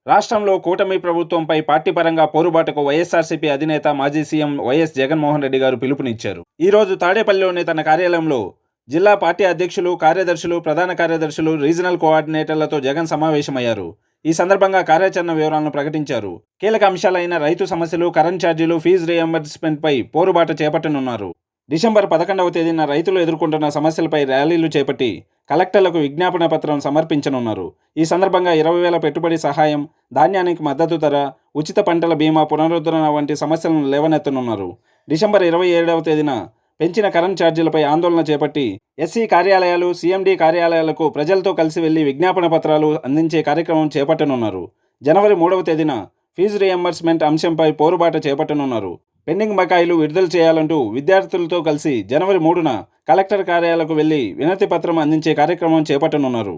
రాష్ట్రంలో కూటమి ప్రభుత్వంపై పార్టీ పరంగా పోరుబాటుకు వైఎస్ఆర్సీపీ అధినేత మాజీ సీఎం వైఎస్ జగన్మోహన్ రెడ్డి గారు పిలుపునిచ్చారు. ఈ రోజు తాడేపల్లిలోని తన కార్యాలయంలో జిల్లా పార్టీ అధ్యక్షులు, కార్యదర్శులు, ప్రధాన కార్యదర్శులు, రీజనల్ కోఆర్డినేటర్లతో జగన్ సమావేశమయ్యారు. ఈ సందర్భంగా కార్యాచరణ వివరాలను ప్రకటించారు. కీలక అంశాలైన రైతు సమస్యలు, కరెంట్ ఛార్జీలు, ఫీజు రీయింబర్స్మెంట్పై పోరుబాట చేపట్టనున్నారు. డిసెంబర్ 11వ తేదీన రైతులు ఎదుర్కొంటున్న సమస్యలపై ర్యాలీలు చేపట్టి కలెక్టర్లకు విజ్ఞాపన పత్రం సమర్పించనున్నారు. ఈ సందర్భంగా 20,000 పెట్టుబడి సహాయం, ధాన్యానికి మద్దతు ధర, ఉచిత పంటల బీమా పునరుద్ధరణ వంటి సమస్యలను లేవనెత్తనున్నారు. డిసెంబర్ 27వ తేదీన పెంచిన కరెంట్ ఛార్జీలపై ఆందోళన చేపట్టి ఎస్సీ కార్యాలయాలు, సీఎండీ కార్యాలయాలకు ప్రజలతో కలిసి వెళ్లి విజ్ఞాపన పత్రాలు అందించే కార్యక్రమం చేపట్టనున్నారు. జనవరి 3వ తేదీన ఫీజు రీయింబర్స్మెంట్ అంశంపై పోరుబాట చేపట్టనున్నారు. పెండింగ్ బకాయిలు విడుదల చేయాలంటూ విద్యార్థులతో కలిసి జనవరి 3న కలెక్టర్ కార్యాలయాలకు వెళ్లి వినతి పత్రం అందించే కార్యక్రమం చేపట్టనున్నారు.